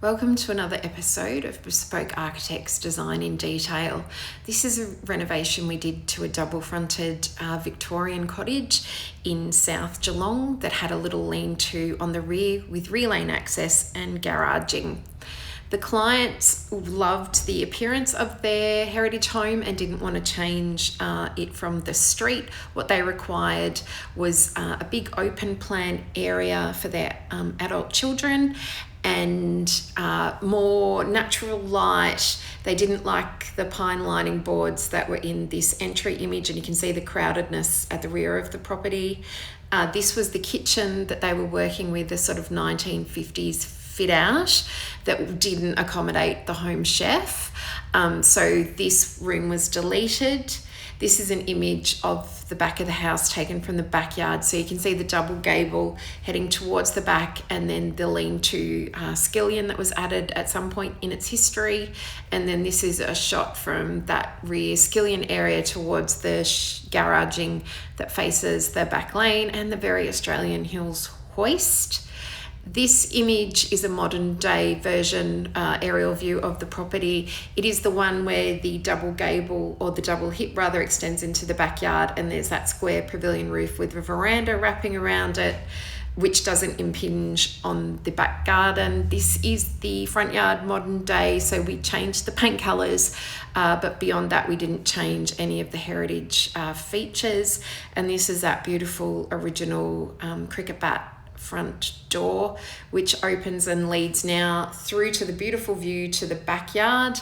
Welcome to another episode of Bespoke Architects Design in Detail. This is a renovation we did to a double-fronted Victorian cottage in South Geelong that had a little lean-to on the rear with rear lane access and garaging. The clients loved the appearance of their heritage home and didn't want to change it from the street. What they required was a big open plan area for their adult children and more natural light. They didn't like the pine lining boards that were in this entry image, and you can see the crowdedness at the rear of the property. This was the kitchen that they were working with, the sort of 1950s fit out that didn't accommodate the home chef. So this room was deleted. This is an image of the back of the house taken from the backyard. So you can see the double gable heading towards the back, and then the lean-to skillion that was added at some point in its history. And then this is a shot from that rear skillion area towards the garaging that faces the back lane and the very Australian Hills hoist. This image is a modern day version, aerial view of the property. It is the one where the double gable, or the double hip rather, extends into the backyard, and there's that square pavilion roof with a veranda wrapping around it, which doesn't impinge on the back garden. This is the front yard modern day, so we changed the paint colours, but beyond that we didn't change any of the heritage features. And this is that beautiful original cricket bat front door, which opens and leads now through to the beautiful view to the backyard.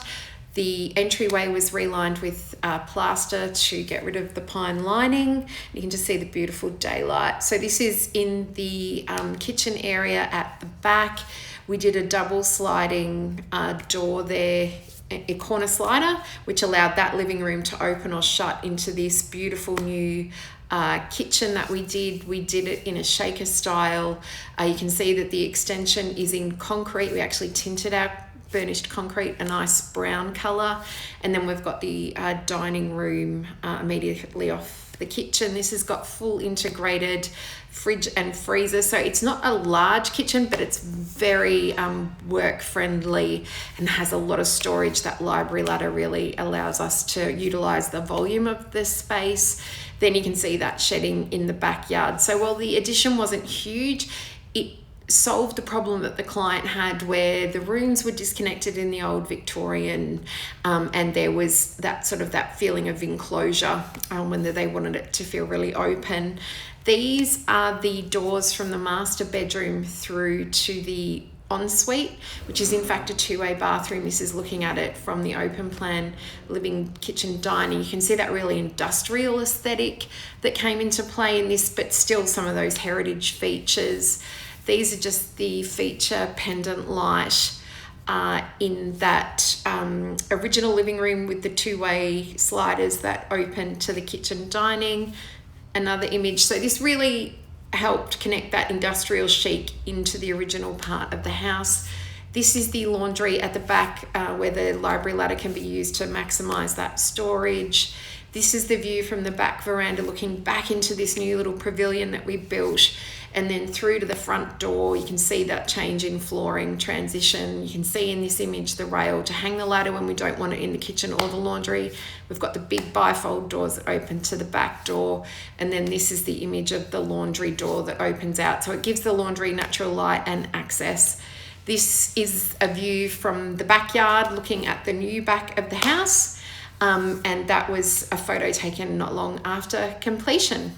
The entryway was relined with plaster to get rid of the pine lining. You can just see the beautiful daylight. So this is in the kitchen area at the back. We did a double sliding door there, a corner slider, which allowed that living room to open or shut into this beautiful new kitchen that we did. We did it in a shaker style. You can see that the extension is in concrete. We actually tinted our burnished concrete a nice brown colour, and then we've got the dining room immediately off the kitchen. This has got full integrated fridge and freezer, so it's not a large kitchen, but it's very work friendly and has a lot of storage. That library ladder really allows us to utilise the volume of the space. Then you can see that shedding in the backyard. So while the addition wasn't huge, it solved the problem that the client had, where the rooms were disconnected in the old Victorian, and there was that feeling of enclosure when they wanted it to feel really open. These are the doors from the master bedroom through to the ensuite, which is in fact a two-way bathroom. This is looking at it from the open plan living kitchen dining. You can see that really industrial aesthetic that came into play in this, but still some of those heritage features. These are just the feature pendant light in that original living room with the two-way sliders that open to the kitchen dining. Another image. So this really helped connect that industrial chic into the original part of the house. This is the laundry at the back, where the library ladder can be used to maximise that storage. This is the view from the back veranda looking back into this new little pavilion that we built, and then through to the front door. You can see that change in flooring transition. You can see in this image the rail to hang the ladder when we don't want it in the kitchen or the laundry. We've got the big bifold doors that open to the back door, and then this is the image of the laundry door that opens out, so it gives the laundry natural light and access. This is a view from the backyard looking at the new back of the house, and that was a photo taken not long after completion.